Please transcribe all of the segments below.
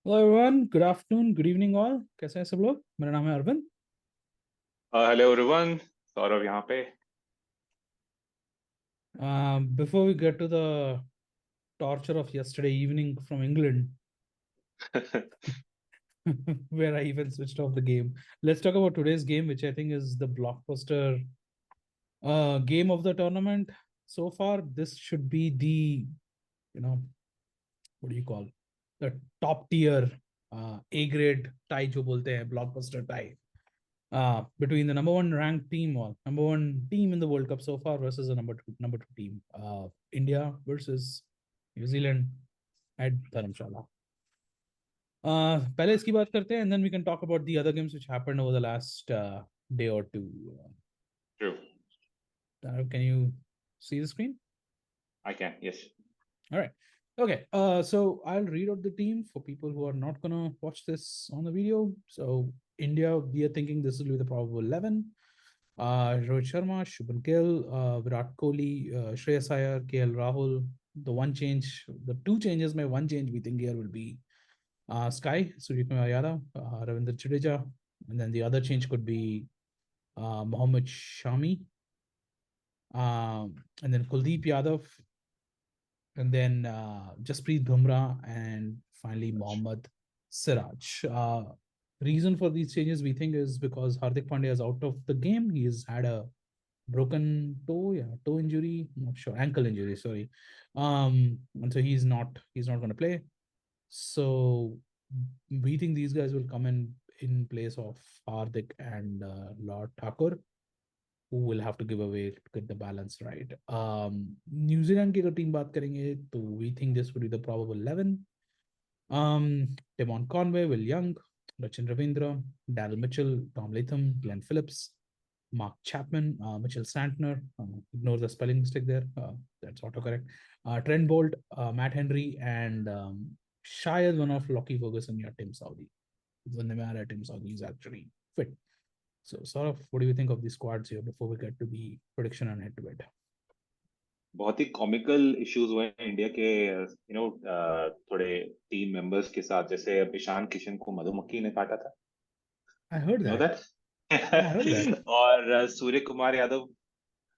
Hello everyone, good afternoon, good evening all. कैसे हैं सब लोग? मेरा नाम है अरविंद। Hello everyone. सौरभ यहाँ पे। Before we get to the torture of yesterday evening from England, where I even switched off the game, let's talk about today's game, which I think is the blockbuster game of the tournament so far. This should be the, you know, what do you call, the top tier A grade tie जो बोलते हैं, blockbuster tie between the number one ranked team or number one team in the World Cup so far versus the number two team, India versus New Zealand at Dharamshala. पहले इसकी बात करते हैं, and then we can talk about the other games which happened over the last day or two. True. Can you see the screen? I can. Yes. All right. Okay. So I'll read out the team for people who are not gonna watch this on the video. So India, we are thinking this will be the probable 11. Rohit Sharma, Shubman Gill, Virat Kohli, Shreyas Iyer, KL Rahul. The one change, the two changes, my one change we think here will be Sky, Suryakumar Yadav, Ravindra Jadeja, and then the other change could be Mohammad Shami, and then Kuldeep Yadav, and then Jasprit Bumrah, and finally Mohammad Siraj. Reason for these changes we think is because Hardik Pandya is out of the game. He has had a broken toe injury, not sure, ankle injury, sorry. And so he's not going to play. So we think these guys will come in place of Hardik and Lord Thakur, who will have to give away to get the balance right. New Zealand की अगर team बात करेंगे तो we think this would be the probable 11. Devon Conway, Will Young, Rachin Ravindra, Daryl Mitchell, Tom Latham, Glenn Phillips, Mark Chapman, Mitchell Santner, ignore the spelling mistake there, that's autocorrect. Trent Bolt, Matt Henry, and शायद one of Lockie Ferguson या Tim Southee. बनने में आ रहा है Tim Southee is actually fit. So, Saurabh, what do you think of the squads here before we get to the prediction and head to head? बहुत ही comical issues हुए हैं India के थोड़े टीम मेंबर्स के साथ, जैसे अब ईशान किशन को मधुमक्खी ने काटा था। I heard no that. Yeah, I heard that. That और सूर्य कुमार यादव,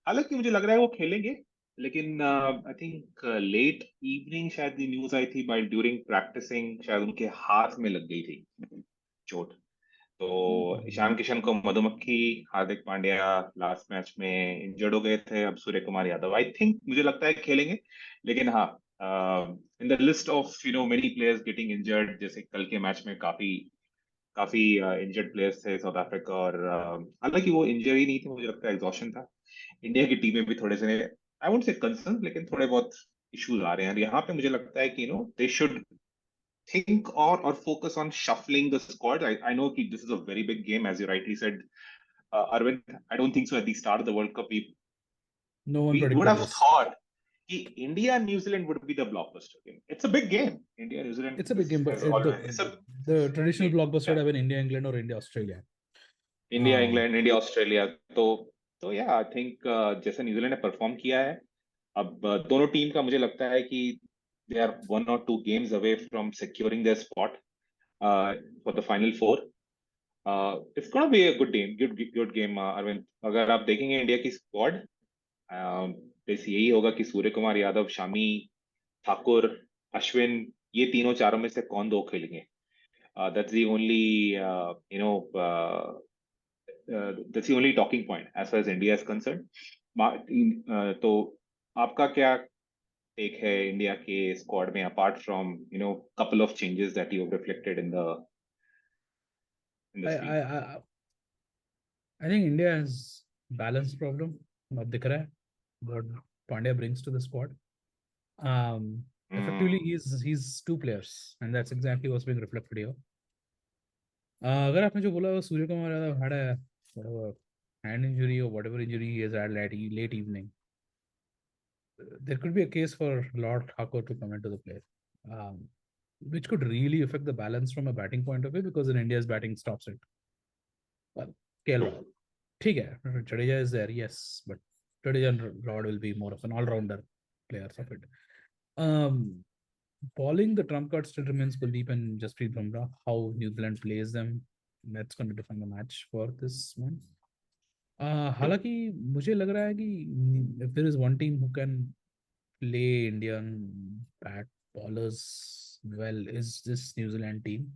हालांकि मुझे लग रहा है वो खेलेंगे, लेकिन आई थिंक लेट इवनिंग शायद न्यूज आई थी, बाय ड्यूरिंग प्रैक्टिसिंग शायद उनके हाथ में लग गई थी चोट। तो ईशान किशन को मधुमक्खी, हार्दिक पांड्या लास्ट मैच में इंजर्ड हो गए थे, अब सूर्य कुमार यादव आई थिंक मुझे लगता है खेलेंगे। लेकिन हाँ, in the list of many players getting injured, जैसे कल के मैच में काफी काफी इंजर्ड प्लेयर्स थे साउथ अफ्रीका, और हालांकि वो इंजरी नहीं थी, मुझे लगता है एग्जॉशन था। इंडिया की टीम में भी थोड़े से, आई वोंट से कंसर्न, लेकिन थोड़े बहुत इश्यूज आ रहे हैं, और यहाँ पे मुझे लगता है कि they should think or focus on shuffling the squad. I know that this is a very big game, as you rightly said, Arvind. I don't think so. At the start of the World Cup, No one we would predicted have this. thought that India and New Zealand would be the blockbuster game. It's a big game. India New Zealand It's a big game, but has always, it's a the traditional big, blockbuster would yeah. have been India England or India Australia. India Um, England, India Australia. तो या I think जैसे New Zealand ने perform किया है, अब दोनों team का मुझे लगता है कि they are 1 or 2 games away from securing their spot for the final four. It's gonna be a good game, good game Arvind. अगर आप देखेंगे इंडिया की स्क्वाड, बस यही होगा कि सूर्य कुमार यादव, शामी, ठाकुर, अश्विन, ये तीनों चारों में से कौन दो खेलेंगे। That's the only you know that's the only talking point as far as India is concern. तो आपका क्या टेक है इंडिया के स्क्वाड में, apart from couple of changes that you have reflected in the I, I, screen. I, I think India has balance problem. Not दिख रहा है what Pandya brings to the squad. Effectively, he's two players, and that's exactly what's being reflected here. अगर आपने जो बोला Surya Kumar Yadav had a whatever hand injury or whatever injury he has had late evening, there could be a case for Lord Thakur to come into the play, which could really affect the balance from a batting point of view because in India's batting stops it. Well, KL Rahul. ठीक है, Jadeja is there, yes, but Jadeja and Rod will be more of an all-rounder player of it. Um, bowling, the trump card still remains Kuldeep and Jasprit Bumrah. How New Zealand plays them, that's going to define the match for this one. True. हालांकि मुझे लग रहा है कि if there is one team who can play Indian bat bowlers well is this New Zealand team,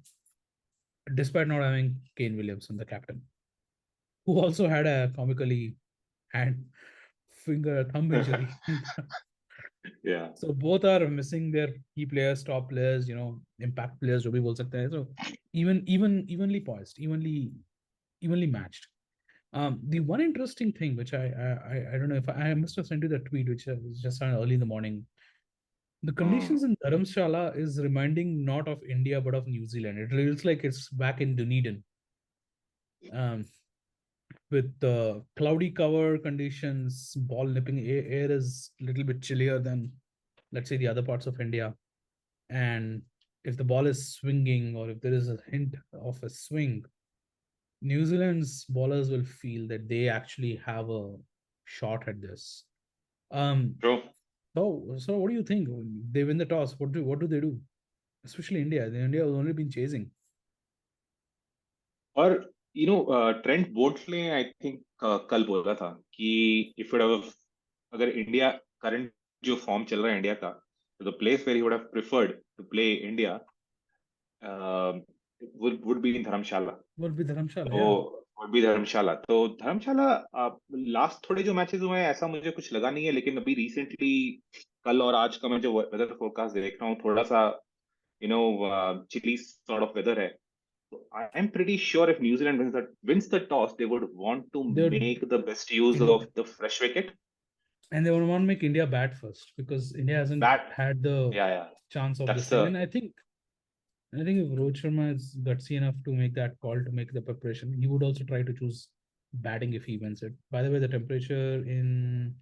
despite not having Kane Williamson, the captain, who also had a comically hand finger thumb injury. Yeah. So both are missing their key players, top players, impact players, जो भी बोल सकते हैं. So evenly poised, evenly matched. The one interesting thing which I don't know if I must have sent you that tweet which was just early in the morning. The conditions in Dharamshala is reminding not of India but of New Zealand. It feels like it's back in Dunedin. With the cloudy cover conditions, ball nipping air is a little bit chillier than, let's say, the other parts of India. And if the ball is swinging or if there is a hint of a swing, New Zealand's bowlers will feel that they actually have a shot at this. True. So what do you think? They win the toss. What do they do? Especially India. India has only been chasing. और Trent बोल्टले I think कल बोला था कि if would have अगर India current जो form चल रहा है इंडिया का, the place where he would have preferred to play India would be in Dharamshala. Would be Dharamshala, तो yeah. would be Dharamshala. तो धर्मशाला लास्ट थोड़े जो मैचेस हुए हैं ऐसा मुझे कुछ लगा नहीं है, लेकिन अभी रिसेंटली कल और आज का मैं जो वेदर फोरकास्ट देख रहा हूँ थोड़ा सा चिली सॉर्ट ऑफ वेदर है. I'm pretty sure if New Zealand wins the toss, they would want to They'd make the best use in, of the fresh wicket. and they would want to make India bat first because India hasn't That, had the yeah. chance of That's this thing. the And I think if Rohit Sharma is gutsy enough to make that call to make the preparation, he would also try to choose batting if he wins it. By the way, the temperature in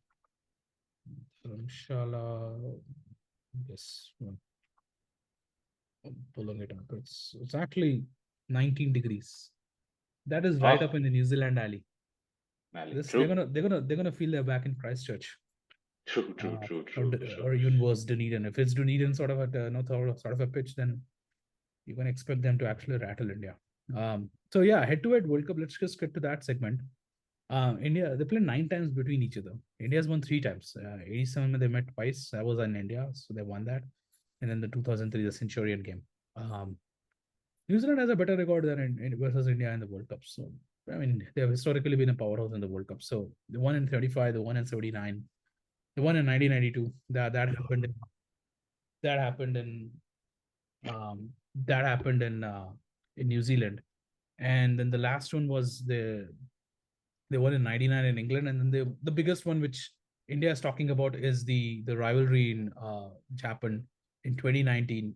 Dharamshala, yes, well, I'm pulling it up. It's actually 19 degrees. That is right up in the New Zealand alley. This true, they're gonna feel they're back in Christchurch. true. Or even worse, Dunedin. If it's Dunedin sort of sort of a pitch, then you can expect them to actually rattle India. So yeah, head-to-head World Cup. Let's just get to that segment. India, they played 9 times between each other. India's won 3 times. 87 they met twice. I was in India, so they won that. And then the 2003, the Centurion game. New Zealand has a better record than versus India in the World Cup. So I mean, they have historically been a powerhouse in the World Cup. So they won in 35, they won in 79, they won in 1992. That happened in um, in New Zealand, and then the last one was they won in 99 in England, and then the biggest one which India is talking about is the rivalry which happened in 2019.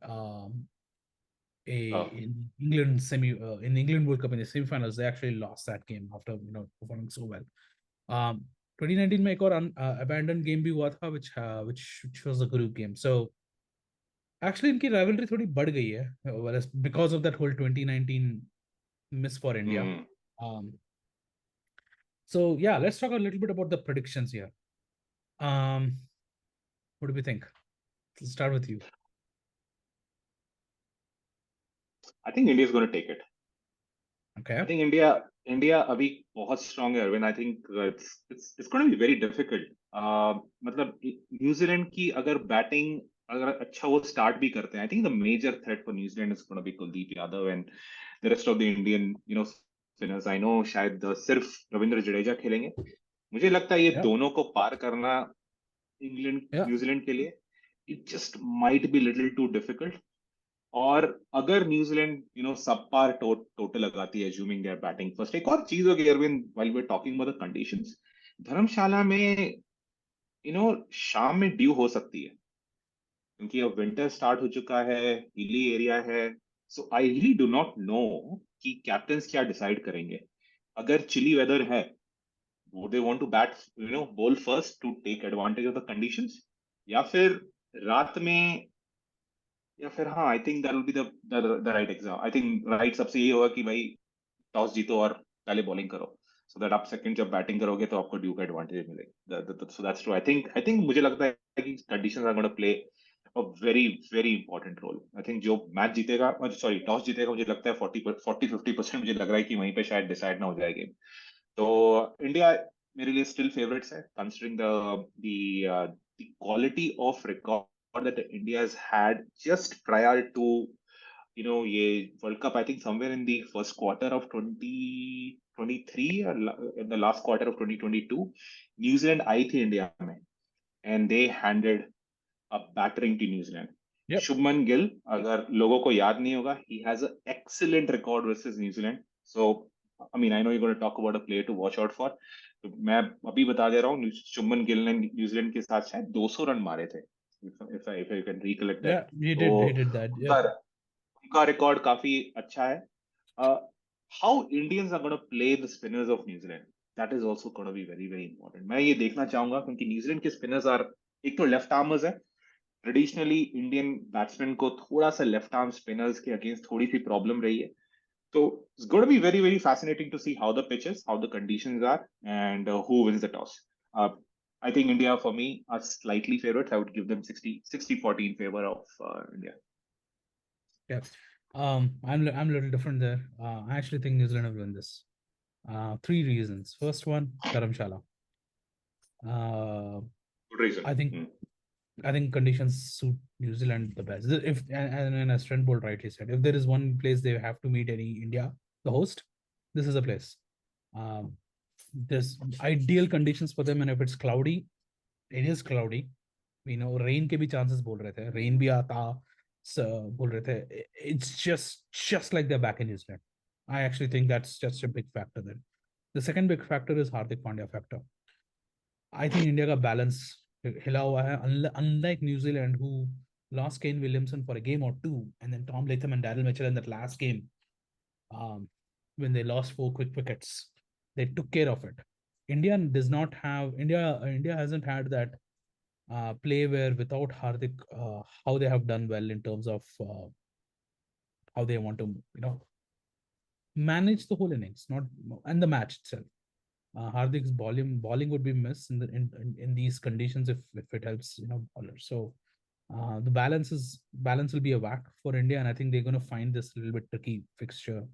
In England in England World Cup in the semifinals, they actually lost that game after performing so well. 2019 में एक और abandoned game भी हुआ था which was a group game. So actually इनकी rivalry थोड़ी बढ़ गई है because of that whole 2019 miss for India. So yeah, let's talk a little bit about the predictions here. What do we think? Let's start with you. I think India is going to take it. Okay. I think India अभी बहुत strong है Arvind. I think it's going to be very difficult. मतलब New Zealand की अगर batting अगर अच्छा वो start भी करते हैं, I think the major threat for New Zealand is going to be Kuldeep Yadav and the rest of the Indian spinners. I know शायद सिर्फ रविंद्र जडेजा खेलेंगे. मुझे लगता है ये दोनों को पार करना इंग्लैंड न्यूजीलैंड के लिए it just might be little too difficult. और अगर न्यूजीलैंड सब पार टोटल लगाती है assuming their batting first. एक और चीज होगी Arvind, while we're talking about the conditions, धर्मशाला में शाम में ड्यू हो सकती है क्योंकि अब विंटर स्टार्ट हो चुका है, हिली एरिया है. So I really do not know कि कैप्टन्स क्या डिसाइड करेंगे. अगर चिली वेदर है, would they want to bat bowl first to take advantage of the conditions, या फिर रात में, या फिर हाँ I think that will be the right exam. I think right सबसे ये होगा कि भाई टॉस जीतो और पहले बॉलिंग करो, सो दैट आप सेकंड जब बैटिंग करोगे तो आपको ड्यू का एडवांटेज मिलेगा. So that's true. I think मुझे लगता है कि conditions are gonna play a very important role. I think जो मैच जीतेगा, सॉरी टॉस जीतेगा, मुझे लगता है 40-50% मुझे लग रहा है कि वहीं पे शायद डिसाइड ना हो जाए गेम. तो इंडिया मेरे लिए स्टिल फेवरेट्स है, considering the quality of record that India has had just prior to ये world cup. I think somewhere in the first quarter of 2023 or in the last quarter of 2022 New Zealand आई थी India में, and they handed a battering to New Zealand. Yep. Shubman Gill, अगर लोगों को याद नहीं होगा, he has an excellent record versus New Zealand. So I mean, I know you're going to talk about a player to watch out for. तो मैं अभी बता दे रहा हूँ, शुभमन गिल ने न्यूजीलैंड के साथ शायद 200 रन मारे थे, if I can recollect Yeah, that. he तो did that. उनका Yep. उनका रिकॉर्ड काफी अच्छा है. How Indians are gonna play the spinners of New Zealand, that is also gonna be very important. मैं ये देखना चाहूंगा क्योंकि न्यूजीलैंड के स्पिनर्स आर, एक तो लेफ्ट आर्मर्स है. ट्रेडिशनली इंडियन बैट्समैन को थोड़ा सा लेफ्ट आर्म स्पिनर्स के अगेंस्ट थोड़ी सी प्रॉब्लम रही है. So it's going to be very fascinating to see how the pitch is, how the conditions are, and who wins the toss. I think India, for me, are slightly favorites. I would give them 60-40 in favor of India. Yeah. I'm a little different there. I actually think New Zealand will win this. Three reasons. First one, Dharamshala. Good reason. I think conditions suit New Zealand the best. If and as Trent Bolt rightly said, if there is one place they have to meet any India, the host, this is a place. There's ideal conditions for them, and if it's cloudy, it is cloudy. Rain के भी chances बोल रहे थे, rain भी आता बोल रहे थे. It's just like they're back in New Zealand. I actually think that's just a big factor there. The second big factor is Hardik Pandya factor. I think India का balance हिला हुआ है, unlike New Zealand who lost Kane Williamson for a game or two, and then Tom Latham and Daryl Mitchell in that last game, when they lost 4 quick wickets, they took care of it. India does not have India hasn't had that play where without Hardik, how they have done well in terms of how they want to manage the whole innings, not and the match itself. Hardik's bowling would be missed in these conditions if it helps bowlers. So the balance will be a whack for India, and I think they're going to find this a little bit tricky fixture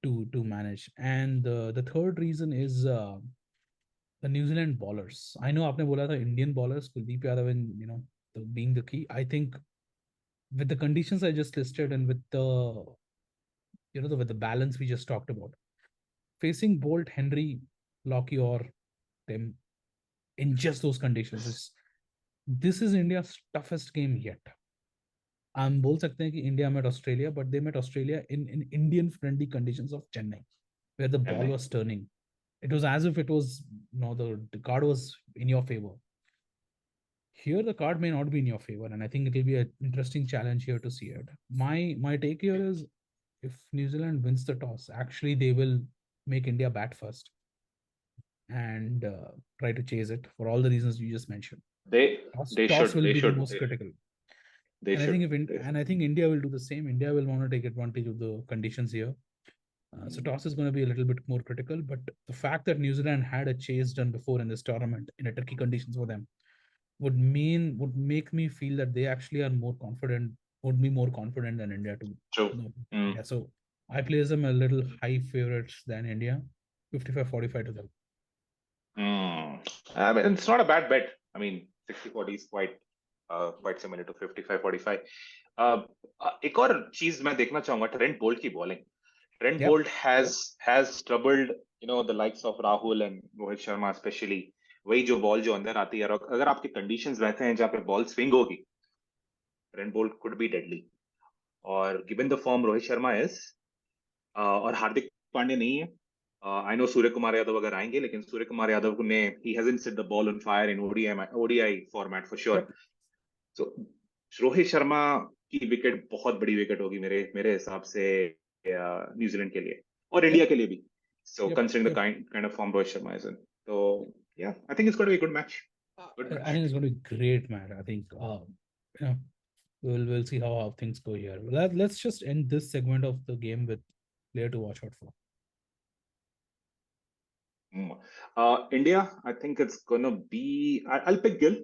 to manage. And the third reason is the New Zealand bowlers. I know आपने बोला था Indian bowlers, Kuldeep Yadav, and being the key. I think with the conditions I just listed and with the with the balance we just talked about, facing Bolt, Henry, Lockie, or them in just those conditions this is India's toughest game yet. हम बोल सकते हैं कि India met Australia, but they met Australia in Indian friendly conditions of Chennai, where the ball was turning. It was as if it was the card was in your favor. Here the card may not be in your favor, and I think it will be an interesting challenge here to see it. My take here is, if New Zealand wins the toss, actually they will make India bat first and try to chase it for all the reasons you just mentioned. Toss will be the most critical. I think India will do the same. India will want to take advantage of the conditions here. So toss is going to be a little bit more critical, but the fact that New Zealand had a chase done before in this tournament in a tricky conditions for them would make me feel that they actually are would be more confident than India too. True. Yeah, so I place them a little high favorites than India, 55-45 to them. I mean, it's not a bad bet. I mean, 60-40 is quite similar to 55-45. एक और चीज मैं देखना चाहूंगा, Trent Boult की bowling. Trent Boult has troubled the likes of Rahul and Rohit Sharma especially. वही जो ball जो अंदर आती है, और अगर आपके कंडीशंस रहते हैं जहाँ पे बॉल स्विंग होगी, Trent Boult could be deadly. और given the form Rohit Sharma is, और हार्दिक पांड्या नहीं है. I know सूर्य कुमार यादव अगर आएंगे, लेकिन सूर्य कुमार यादव ने he hasn't set the ball on fire in ODI format for sure. So Rohit Sharma की विकेट बहुत बड़ी विकेट होगी मेरे हिसाब से न्यूजीलैंड के लिए और इंडिया के लिए भी. So considering the kind of form Rohit Sharma is in, so yeah, I think it's going to be a good match. I think it's going to be a great match. I think we'll see how things go here. Let's just end this segment of the game with player to watch out for. India, I think it's gonna be. I'll pick Gill.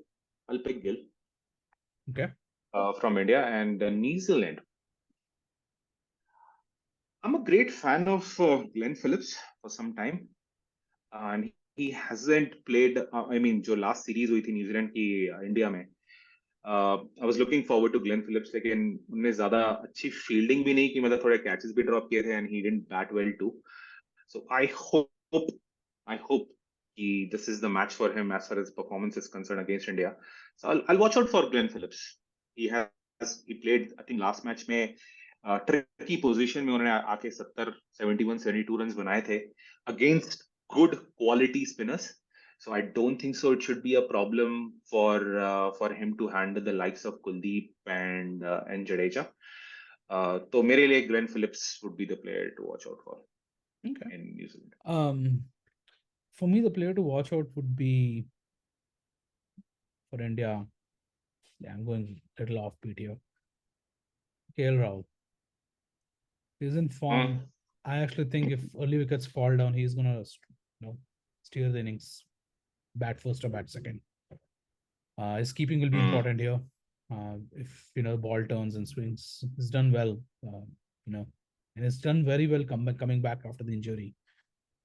Okay. from India and New Zealand. I'm a great fan of Glenn Phillips for some time, and he hasn't played. I mean, जो last series हुई थी New Zealand की India में, I was looking forward to Glenn Phillips, लेकिन उन्होंने ज्यादा अच्छी fielding भी नहीं की, मतलब थोड़े कैचेस भी ड्रॉप किए थे, and he didn't bat well too. So I hope this is the match for him as far as performance is concerned against India. So I'll watch out for Glenn Phillips. He played, I think, last match में tricky position में उन्होंने आके 71-72 runs बनाए थे against good quality spinners. So I don't think so it should be a problem for him to handle the likes of Kuldeep and Jadeja. तो मेरे लिए Glenn Phillips would be the player to watch out for. Okay. In New Zealand. For me, the player to watch out would be for India. Yeah, I'm going a little offbeat here. KL Rao. He's in form. I actually think if early wickets fall down, he's gonna, steer the innings, bat first or bat second. His keeping will be important here. If the ball turns and swings, he's done well. And it's done very well coming back after the injury.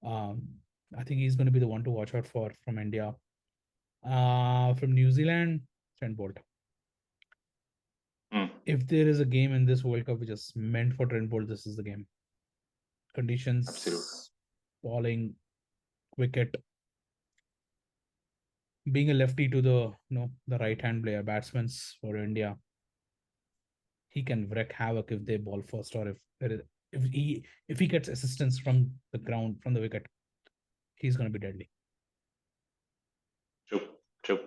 I think he's going to be the one to watch out for from India. From New Zealand, Trent Bolt. If there is a game in this World Cup which is meant for Trent Bolt, this is the game. Conditions, Absolutely. Bowling, wicket, being a lefty to the right hand player, batsmen for India, he can wreak havoc if they ball first, or if he gets assistance from the ground, from the wicket, he's going to be deadly. True.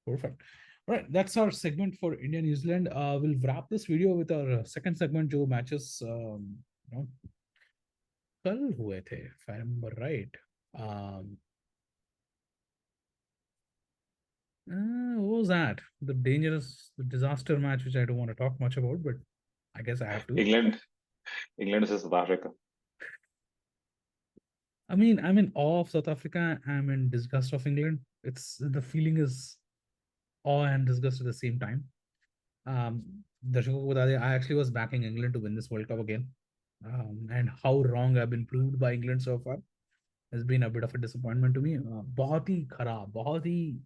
Perfect. All right, that's our segment for India New Zealand. We'll wrap this video with our second segment, जो matches कल हुए थे, if I remember right. What was that? The disaster match, which I don't want to talk much about, but I guess I have to. England versus South Africa. I mean, I'm in awe of South Africa. I'm in disgust of England. The feeling is awe and disgust at the same time. I actually was backing England to win this World Cup again. And how wrong I've been proved by England so far has been a bit of a disappointment to me. बहुत ही खराब, बहुत ही.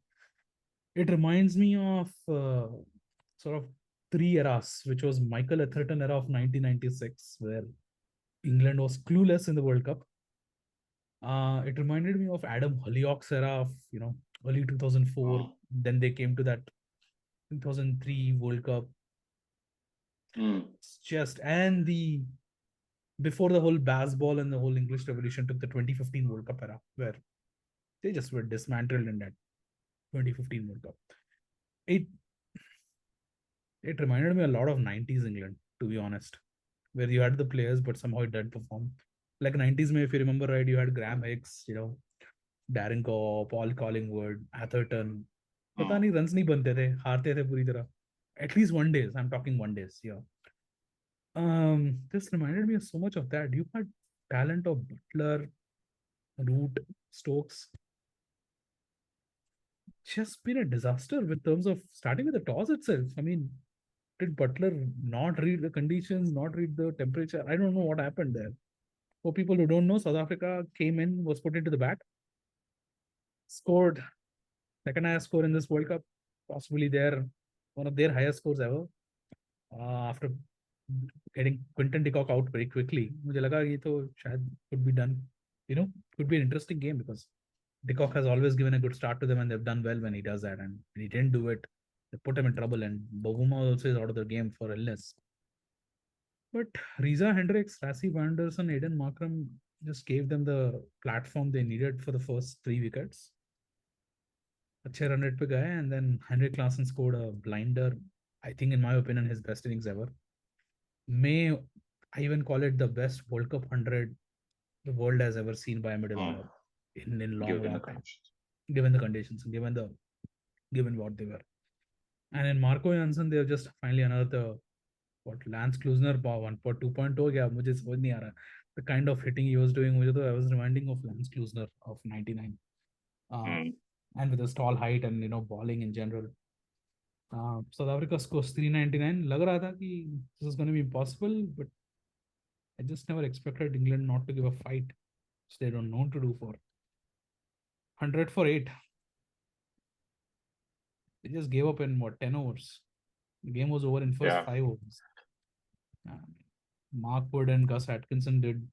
It reminds me of sort of three eras, which was Michael Atherton era of 1996, where England was clueless in the World Cup. It reminded me of Adam Hollyoak's era of early 2004. Then they came to that 2003 World Cup. It's just, and before the whole baseball and the whole English Revolution took the 2015 World Cup era, where they just were dismantled in that 2015 World Cup. It reminded me a lot of 90s England, to be honest, where you had the players, but somehow it didn't perform. Like 90s, if you remember right, you had Graham Hicks, Darren Cobb, Paul Collingwood, Atherton. पता नहीं runs नहीं बनते थे, हारते थे पूरी तरह. At least one days. I'm talking one days. Yeah. This reminded me of so much of that. You had talent of Butler, Root, Stokes. Just been a disaster with terms of starting with the toss itself. I mean, did Butler not read the conditions, not read the temperature? I don't know what happened there. For people who don't know, South Africa came in, was put into the bat, scored second highest score in this World Cup, possibly one of their highest scores ever. After getting Quinton de Kock out very quickly, मुझे लगा ये तो शायद could be done. Could be an interesting game because de Kock has always given a good start to them, and they've done well when he does that. And when he didn't do it, they put him in trouble. And Bavuma also is out of the game for illness. But Riza Hendricks, Rassie Vanderson, Aiden Markram just gave them the platform they needed for the first 3 wickets. अच्छे run rate पे गए, and then Henrik Larsson scored a blinder. I think, in my opinion, his best innings ever. I even call it the best World Cup 100 the world has ever seen by a middle order in long time, given the conditions, given what they were. And in Marco Janssen, they have just finally unearthed Lance Klusner 1.2.0 गया. मुझे समझ नहीं आ रहा the kind of hitting he was doing. मुझे तो I was reminding of Lance Klusner of 99. And with his tall height and bowling in general. South Africa scores 399. लग रहा था कि this is going to be impossible, but I just never expected England not to give a fight, which they don't know to do for 100 for 8. They just gave up in what, 10 overs. The game was over in first Yeah. 5 overs. Mark Wood and Gus Atkinson did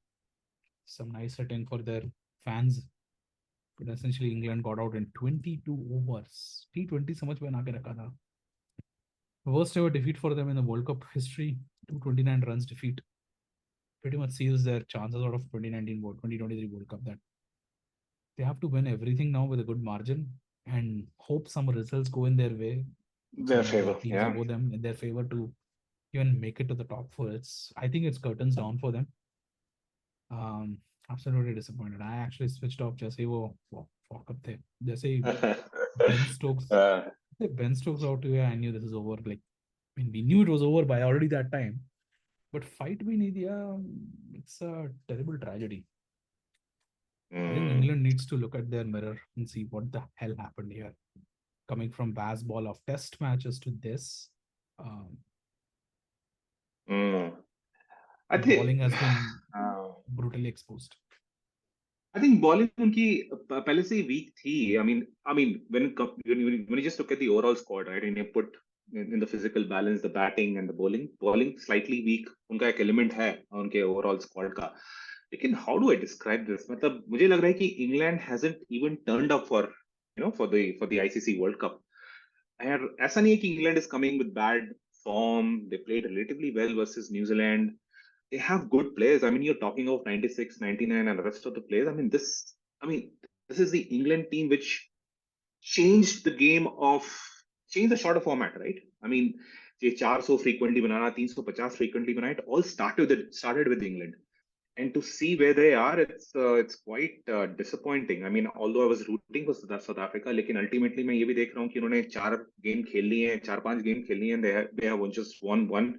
some nice hitting for their fans, but essentially England got out in 22 overs. T20 समझ में ना के रखा था. Worst ever defeat for them in the World Cup history. 229 runs defeat. Pretty much seals their chances out of 2023 World Cup, that they have to win everything now with a good margin and hope some results go in their way. Their Some other favor. teams Yeah. over them in their favor to even make it to the top four. I think it's curtains down for them. Absolutely disappointed. I actually switched off जैसे ही वो fuck up थे. जैसे ही Ben Stokes Uh, out here, I knew this is over. Like, I mean, we knew it was over by already that time. But fight भी नहीं दिया. It's a terrible tragedy. I think England needs to look at their mirror and see what the hell happened here. Coming from baseball of test matches to this, I think bowling has been brutally exposed. I think bowling उनकी पहले से ही weak थी. I mean when you just look at the overall squad, right, and you put in the physical balance, the batting and the bowling slightly weak. उनका एक element है उनके overall squad का. लेकिन how do I describe this? मतलब मुझे लग रहा है कि England hasn't even turned up for for the ICC World Cup. And ऐसा नहीं है कि England is coming with bad form. They played relatively well versus New Zealand. They have good players. I mean, you're talking of 96, 99 and the rest of the players. This is the England team which changed the game changed the shorter format, right? I mean, ये 400 frequently banana, 350 frequently banana, it all started with England. And to see where they are, it's quite disappointing. I mean, although I was rooting for South Africa, लेकिन ultimately मैं ये भी देख रहा हूँ कि उन्होंने 4-5 गेम खेलनी है, they have just won one.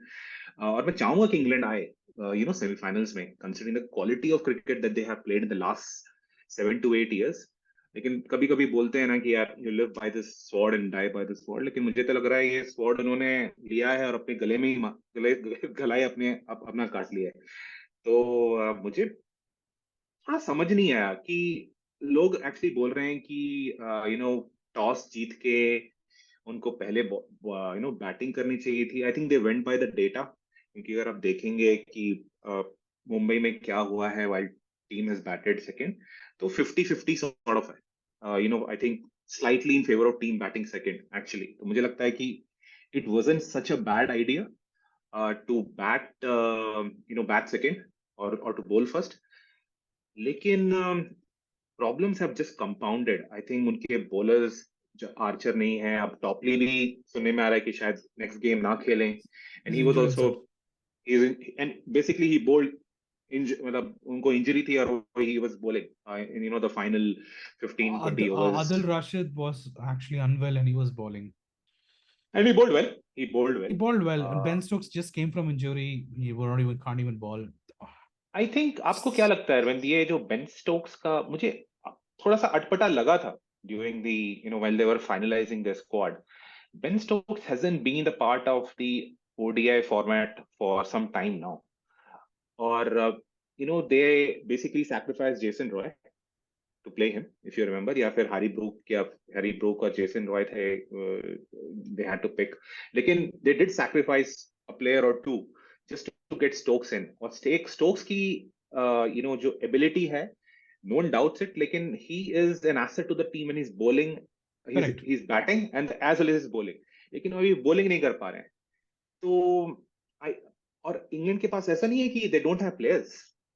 और मैं चाहूंगा कि इंग्लैंड आए, सेमीफाइनल्स में, considering the quality of cricket that they have played in the last 7 to 8 years. लेकिन कभी कभी बोलते हैं ना कि यार you live by this sword and die by this sword, लेकिन मुझे तो लग रहा है ये स्वॉर्ड उन्होंने लिया है और अपने गले में ही गलाए अपना काट लिया है. तो मुझे थोड़ा समझ नहीं आया कि लोग एक्चुअली बोल रहे हैं कि टॉस जीत के उनको पहले बैटिंग करनी चाहिए थी. आई think they went by the data, क्योंकि अगर आप देखेंगे कि मुंबई में क्या हुआ है while team has batted second, तो 50-50 सॉर्ट ऑफ है. I think slightly in favour of team batting second actually. तो मुझे लगता है कि it wasn't such a bad idea to bat second और टू बोल फर्स्ट. लेकिन problems have just compounded. I think उनके बॉलर्स जो आर्चर नहीं है, अब टॉपली भी सुनने में आ रहा है कि शायद नेक्स्ट गेम ना खेलें. And he was Injured also, himself. And basically he bowled, मतलब उनको इंजरी थी और he was bowling in the final 15-20 overs. Adil Rashid was actually unwell and he was bowling. And he bowled well. He bowled well. And Ben Stokes just came from injury. He can't even bowl. I think आपको क्या लगता है अरविंद, ये जो Ben Stokes का मुझे थोड़ा सा अटपटा लगा था during the when they were finalising the squad. Ben Stokes hasn't been the part of the ODI format for some time now. Or they basically sacrificed Jason Roy to play him, if you remember. या फिर Harry Brook और Jason Roy थे, they had to pick. लेकिन they did sacrifice a player or two just to get Stokes in. और Stokes की जो ability है, no one doubts it, लेकिन he is an asset to the team when he's bowling. Correct. He's batting and as well as his bowling. लेकिन अभी bowling नहीं कर पा रहे हैं. तो I और इंग्लैंड के पास ऐसा नहीं है कि दे डोंट हैव प्लेयर्स.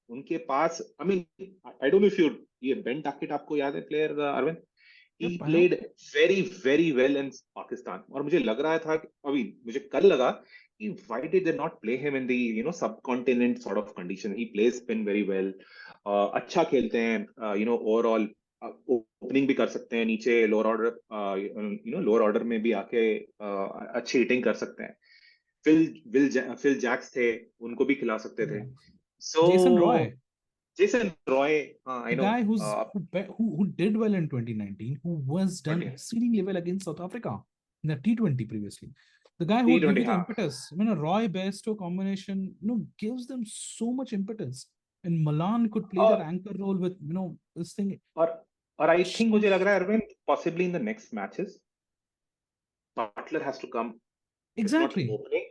उनके पास, I mean, I don't know if ये बेन टाकेट आपको याद है player Arvind? He Yep, I know. Played very very well in Pakistan. और मुझे लग रहा था, अभी मुझे कल लगा कि why did they not play him in the sub continent sort of condition. He plays spin very well, अच्छा खेलते हैं, ओवरऑल ओपनिंग भी कर सकते हैं नीचे, लोअर ऑर्डर में भी आके अच्छी हिटिंग कर सकते हैं. फिल जैक्स थे, उनको भी खिला सकते थे. सो Jason Roy, हाँ, I the know. guy who did well in 2019, who was done exceedingly well against South Africa. in the T20 previously. The guy who would give T20 you the हाँ. impetus. I mean, a Roy Bairstow combination, gives them so much impetus. And Malan could play that और anchor role with, this thing. और I think मुझे लग रहा है Arvind, possibly in the next matches Butler has to come, if not Exactly. opening,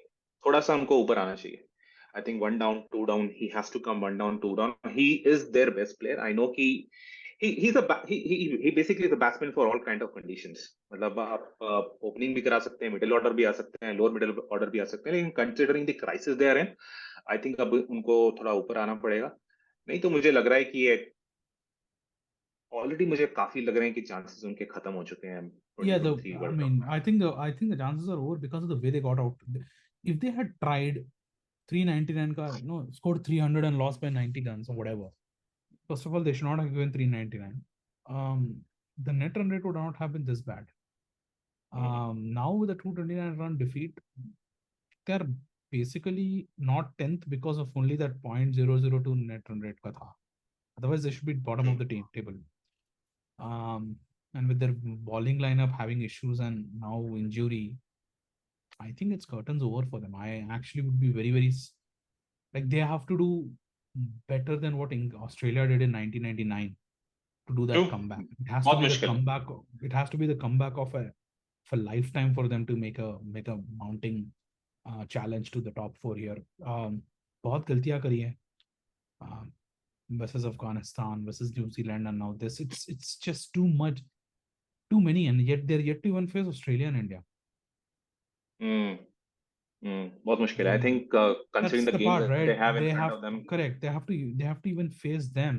थोड़ा सा उनको ऊपर आना चाहिए. I think 1 down, 2 down, he has to come 1 down, 2 down. He is their best player. I know he basically is a batsman for all kind of conditions. मतलब आप opening भी करा सकते हैं, middle order भी आ सकते हैं, lower middle order भी आ सकते हैं, लेकिन considering the crisis they are in, I think अब उनको थोड़ा ऊपर आना पड़ेगा. नहीं तो मुझे लग रहा है कि ये ऑलरेडी मुझे काफी लग रहे हैं कि चांसेस उनके खत्म हो चुके हैं Yeah, 2023 I world cup mean, में. I think the chances are over because of the way they got out. If they had tried 399 ka, scored 300 and lost by 90 runs or whatever. First of all, they should not have given 399. The net run rate would not have been this bad. Now with a 229 run defeat, they're basically not 10th because of only that 0.002 net run rate ka tha. Otherwise, they should be bottom of the table. And with their bowling lineup having issues and now injury, I think it's curtains over for them. I actually would be very, very like they have to do better than what Australia did in 1999 to do that comeback. It has to बहुत be the मुश्किल है. comeback. It has to be the comeback of a lifetime for them to make a mounting challenge to the top four here. बहुत गलतियां करी है. Versus Afghanistan, versus New Zealand, and now this. It's just too much, too many, and yet they're yet to even face Australia and India. बहुत मुश्किल है. I think considering That's the the games part, that they right? have in They front have of them. correct. They have to even face them.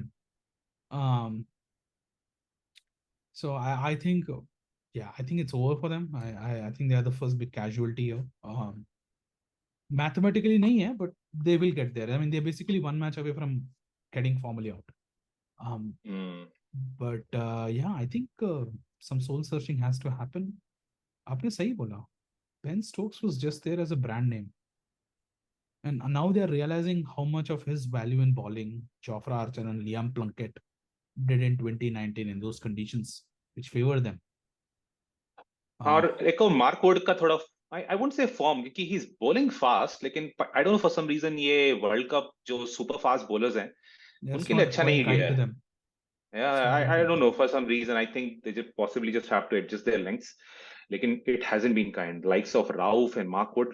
So I think, yeah, I think it's over for them. I think they are the first big casualty here. Mathematically, nahi hai, but they will get there. I mean, they're basically one match away from getting formally out. But yeah, I think some soul searching has to happen. आपने सही बोला. Ben Stokes was just there as a brand name. And now they're realizing how much of his value in bowling Jofra Archer and Liam Plunkett did in 2019 in those conditions, which favor them. और एक और Mark Wood का थोड़ा I won't say form क्योंकि he's bowling fast, लेकिन I don't know for some reason ये world cup जो super fast bowlers हैं उनके लिए अच्छा नहीं गया है. Yeah, I don't know for some reason. I think they just possibly just have to adjust their lengths. लेकिन it hasn't been kind. Likes of Rauf and Mark Wood,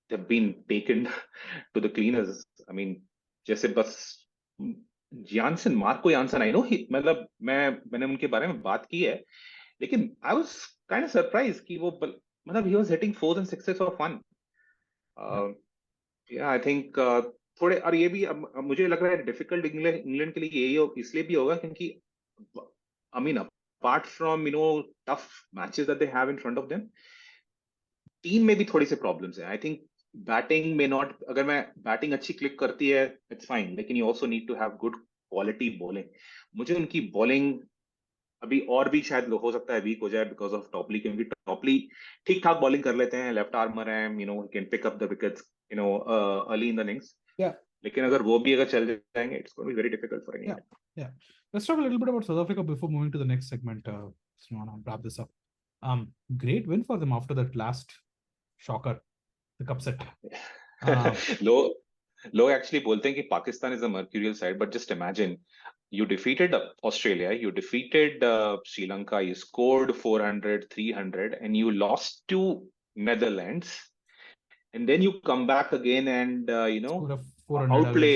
they've been taken to the cleaners. I mean, जैसे बस Jansen, Marco Jansen, I know मतलब मैंने उनके बारे में बात की है, लेकिन I was kind of surprised कि वो मतलब he was hitting fours and sixes for fun. Yeah, I think थोड़े और ये भी अब मुझे लग रहा है डिफिकल्ट इंग्लैंड के लिए यही इसलिए भी होगा क्योंकि I mean apart from tough matches that they have in front of them, team में भी थोड़ी सी प्रॉब्लम्स है. आई थिंक बैटिंग में नॉट, अगर मैं बैटिंग अच्छी क्लिक करती है इट्स फाइन, लेकिन you also need to have good quality bowling. मुझे उनकी बॉलिंग अभी और भी शायद हो सकता है वीक हो जाए बिकॉज ऑफ टॉपली, क्योंकि टॉपली ठीक ठाक बॉलिंग कर लेते हैं, लेफ्ट आर्मर है, can pick up the wickets early in the innings. लेकिन अगर चल जाएंगे it's going to be very difficult for India. Yeah. Let's talk a little bit about South Africa before moving to the next segment. So I want to wrap this up. Great win for them after that last shocker, the cup set. लोग actually बोलते हैं कि Pakistan is a mercurial side, but just imagine you defeated Australia, you defeated Sri Lanka, you scored 400, 300, and you lost to Netherlands, and then you come back again and Score of 400 outplay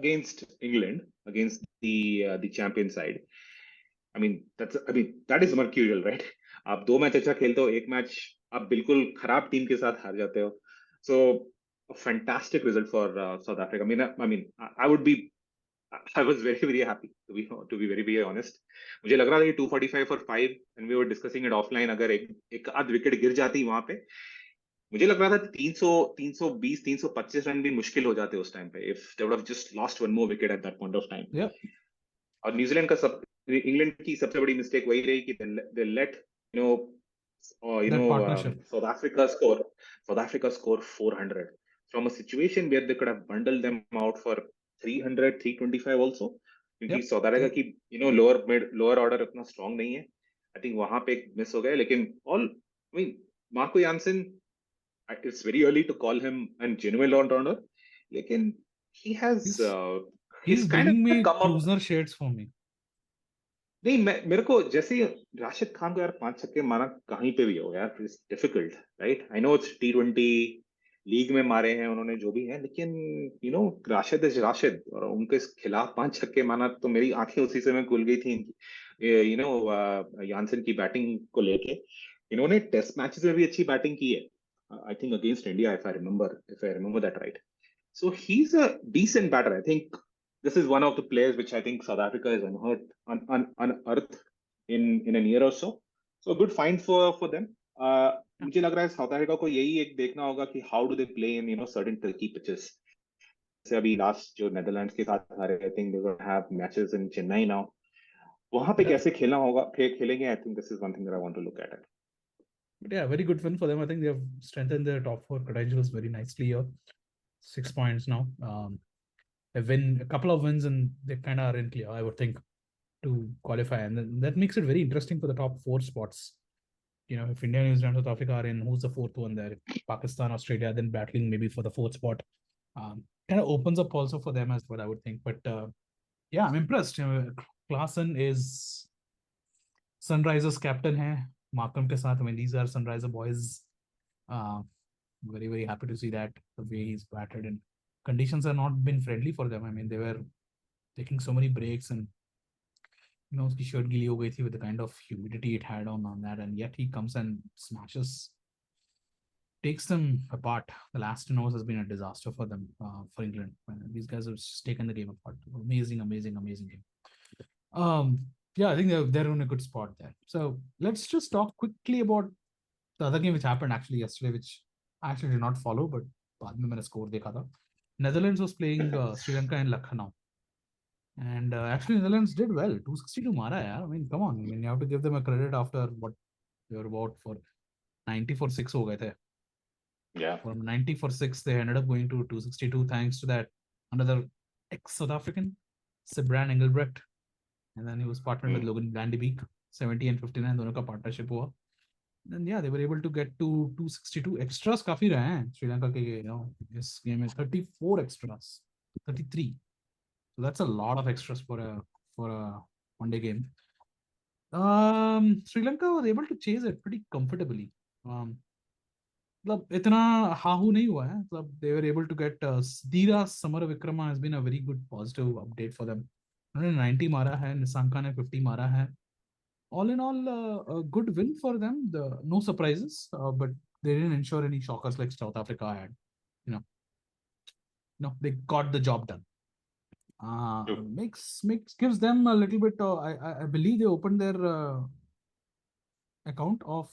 against England. against the champion side. I mean that is mercurial, right? आप 2 match अच्छा खेलते हो, एक match आप बिल्कुल खराब team के साथ हार जाते हो. So a fantastic result for South Africa. I mean I was very very happy to be very very honest. मुझे लग रहा था कि 245 for 5 and we were discussing it offline, अगर एक आध विकेट गिर जाती वहां पे, मुझे लग रहा था 300 320 325 रन भी मुश्किल हो जाते उस टाइम पे, if they would have just lost one more wicket at that point of time. और न्यूजीलैंड का इंग्लैंड की सबसे बड़ी मिस्टेक वही रही कि they let South Africa score 400 from a situation where they could have bundled them out for 300 325 also, क्योंकि south Africa की लोअर ऑर्डर इतना स्ट्रांग नहीं है. I think वहां पे मिस हो गए, लेकिन all I mean Marco Jansen, it's very early to call him a genuine all-rounder, लेकिन he has He's he's he's kind bringing of me come up. closer shades for me. नहीं, मेरे को जैसे ही राशिद खान को यार 5 छक्के मारना कहीं पे भी हो यार, it's difficult, right? I know it's T20 league में मारे हैं उन्होंने जो भी है, लेकिन राशिद इज राशिद, और उनके खिलाफ 5 छक्के मारना, तो मेरी आंखें उसी समय खुल गई थी यानसन की बैटिंग को लेके। इन्होंने टेस्ट मैचेस में भी अच्छी बैटिंग की है, I think against India, if I remember that right. So he's a decent batter. I think this is one of the players which I think South Africa is unearthed in a year or so. So a good find for them. Yeah. मुझे लग रहा है south Africa को यही एक देखना होगा कि how do they play in certain tricky pitches. जैसे अभी लास्ट जो नेदरलैंड्स के साथ हारे, I think they will have matches in Chennai now. वहां पे Yeah. कैसे खेलना होगा, खेलेंगे, I think this is one thing that I want to look at it. But yeah, very good win for them. I think they have strengthened their top four credentials very nicely here. 6 points now. A win, a couple of wins, and they kind of are in clear, I would think, to qualify. And then that makes it very interesting for the top four spots. If India, New Zealand, South Africa are in, who's the fourth one there? Pakistan, Australia, then battling maybe for the fourth spot. Kind of opens up also for them as well, I would think. But yeah, I'm impressed. Klaasen is Sunrisers captain hai. Markham ke saath. I mean, these are Sunriser boys. Very, very happy to see that the way he's batted, and conditions have not been friendly for them. I mean, they were taking so many breaks, and उसकी shirt गीली हो गई थी with the kind of humidity it had on that, and yet he comes and smashes, takes them apart. The last 10 overs has been a disaster for them, for England. These guys have just taken the game apart. Amazing, amazing, amazing game. Yeah, I think they're in a good spot there. So let's just talk quickly about the other game which happened actually yesterday, which I actually did not follow, but बाद में मैंने score देखा था. Netherlands was playing Sri Lanka in Lucknow. And actually, Netherlands did well. 262 mara, yeah. I mean, come on. I mean, you have to give them a credit after what they were about for 90 for 6 ho gaye the. Yeah. From 90 for 6, they ended up going to 262 thanks to that another ex-South African, Sibran Engelbrecht. And then he was partnered with Logan Van de Beek. 70 and 59 दोनों का partnership हुआ. And yeah, they were able to get to 262. Extras काफी रहे हैं श्रीलंका के, this game is 34 extras, 33. So that's a lot of extras for a one-day game. Sri Lanka was able to chase it pretty comfortably. मतलब इतना हाहू नहीं हुआ है. मतलब they were able to get Dira Samaravikrama has been a very good positive update for them. उन्होंने 90 मारा है, निशंका ने 50 मारा है. All in all, a good win for them. No surprises, but they didn't ensure any shockers like South Africa had. They got the job done. Gives them a little bit. I believe they opened their account of.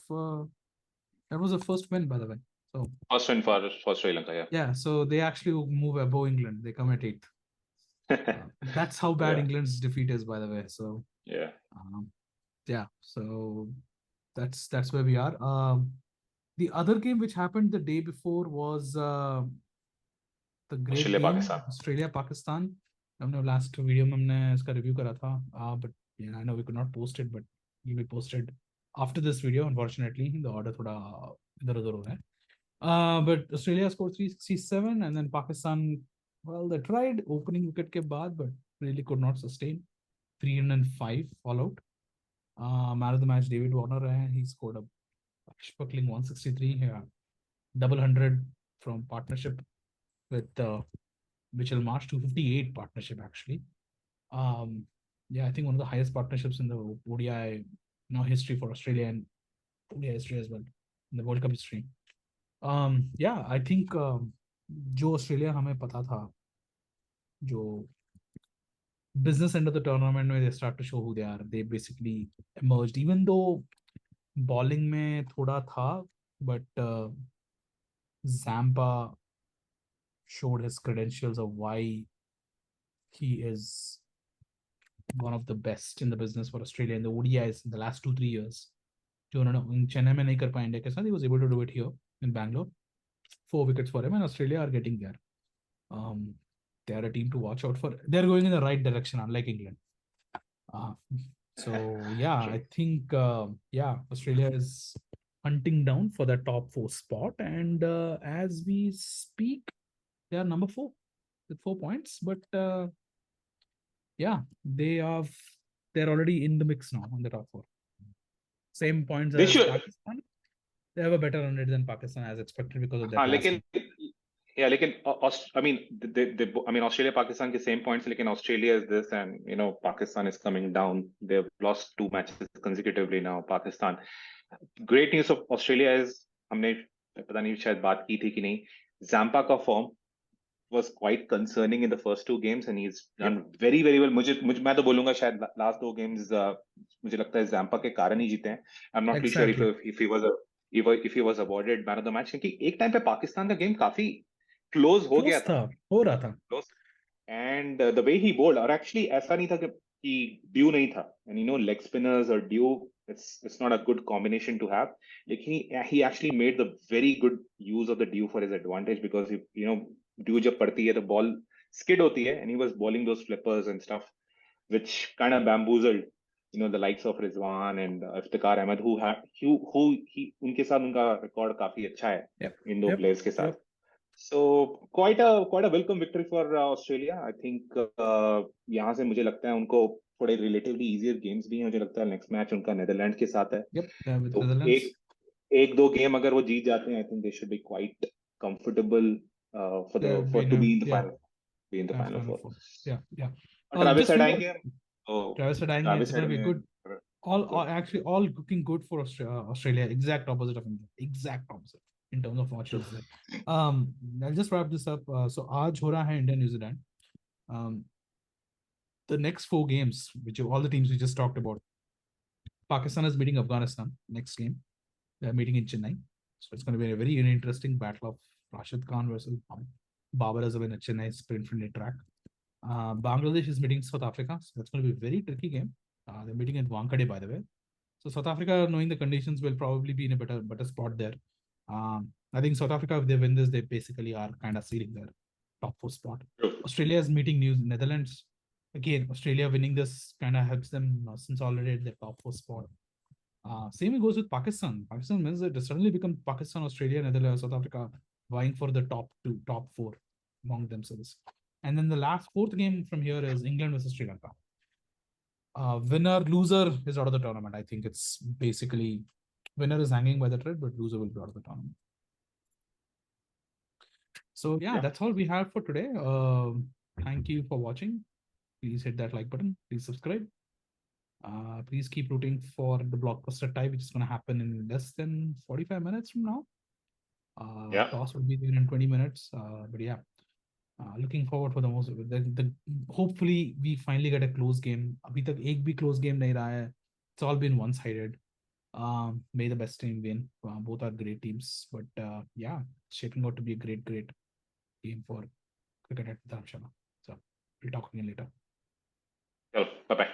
That was the first win, by the way. So First win for Sri Lanka, yeah. Yeah, so they actually move above England. They come at 8th. That's how bad Yeah. England's defeat is, by the way. So Yeah. Yeah, so that's where we are. The other game which happened the day before was the great game Australia Pakistan. हमने last video में हमने इसका review करा था. But I know we could not post it, but will be posted after this video. Unfortunately, the order थोड़ा इधर उधर हो रहा है. But Australia scored 367, and then Pakistan, well, they tried opening wicket के बाद, but really could not sustain. 305 all out. Man of the match David Warner, he scored a sparkling 163 here, double 100 from partnership with Mitchell Marsh, 258 partnership actually. I think one of the highest partnerships in the ODI history for Australia, and ODI history as well, in the World Cup history. I think जो Australia हमें पता था, जो business end of the tournament where they start to show who they are, they basically emerged, even though bowling में थोड़ा था, but Zampa showed his credentials of why he is one of the best in the business for Australia in the ODIs in the last 2-3 years. जो उन्होंने चेन्नई में नहीं कर पाए India के साथ, he was able to do it here in Bangalore. 4 wickets for him, and Australia are getting there. They are a team to watch out for. They're going in the right direction, unlike England. So yeah, True. I think Australia is hunting down for the top 4 spot, and as we speak, they are number 4 with 4 points. But yeah, they're already in the mix now on the top 4. Same points They as should. Pakistan. They have a better run rate than Pakistan as expected because of that हाँ last लेकिन game. लेकिन I mean I mean Australia Pakistan के same points लेकिन Australia is this and you know Pakistan is coming down. They've lost 2 matches consecutively now. Pakistan. Great news of Australia is हमने पता नहीं शायद बात की थी कि नहीं. Zampa का form was quite concerning in the first 2 games and he's Yep, done very very well. मुझे मैं तो बोलूंगा शायद last 2 games मुझे लगता है Zampa के कारण ही जीते हैं. I'm not really sure exactly. if he was if he was awarded man of the match क्योंकि एक टाइम पे पाकिस्तान का गेम काफी क्लोज हो गया Close था. था, हो रहा था. And the way he bowled और actually ऐसा नहीं था कि ड्यू नहीं था and you know leg spinners or due it's not a good combination to have लेकिन he actually made the very good use of the due for his advantage because you know due जब पड़ती है तो ball skid होती है and he was bowling those flippers and stuff which kind of bamboozled you know the likes of Rizwan and Iftikhar Ahmed who he उनके साथ उनका record काफी अच्छा है Yep, इन दो yep, प्लेयर्स के साथ. yep. So quite a welcome victory for Australia. I think यहाँ से मुझे लगता है उनको थोड़े रिलेटिवली इजियर गेम्स भी हैं. मुझे लगता है नेक्स्ट मैच उनका नेदरलैंड के साथ है. Yep, with तो Netherlands. एक एक दो गेम अगर वो जीत जाते हैं आई think they should be quite comfortable Yeah, for we to know. be in the Yeah, final be in the final Final four. Four. Yeah, yeah. और ट्रेविस Just हेड few आएंगे तो Travis Head, it's Travis going head to be में good. All good. actually all looking good for Australia. Exact opposite of India. Exact opposite in terms of True. watches. I'll just wrap this up. So आज हो रहा है India New Zealand. Um, the next 4 games, which are all the teams we just talked about. Pakistan is meeting Afghanistan next game. They're meeting in Chennai. So it's going to be a very interesting battle of Rashid Khan versus Babar Azam in a Chennai sprint-friendly track. Bangladesh is meeting South Africa. So that's going to be a very tricky game. They're meeting at Wankhede, by the way. So South Africa, knowing the conditions, will probably be in a better spot there. I think South Africa, if they win this, they basically are kind of sealing their top 4 spot. True. Australia is meeting Netherlands. Again, Australia winning this kind of helps them since already at the top 4 spot. Same goes with Pakistan. Pakistan wins it suddenly become Pakistan, Australia, Netherlands, South Africa vying for the top 4 among themselves. And then the last 4th game from here is England versus Sri Lanka. Winner, loser is out of the tournament. I think it's basically winner is hanging by the thread, but loser will be out of the tournament. So yeah, that's all we have for today. Thank you for watching. Please hit that like button. Please subscribe. Please keep rooting for the blockbuster tie, which is going to happen in less than 45 minutes from now. Toss will be there in 20 minutes. But yeah, looking forward for the most. Hopefully we finally get a close game. अभी तक एक भी close game नहीं रहा है. It's all been one-sided. May the best team win. Both are great teams, but yeah, shaping out to be a great game for cricket at Dharamshala. So we'll talk again later. Bye bye.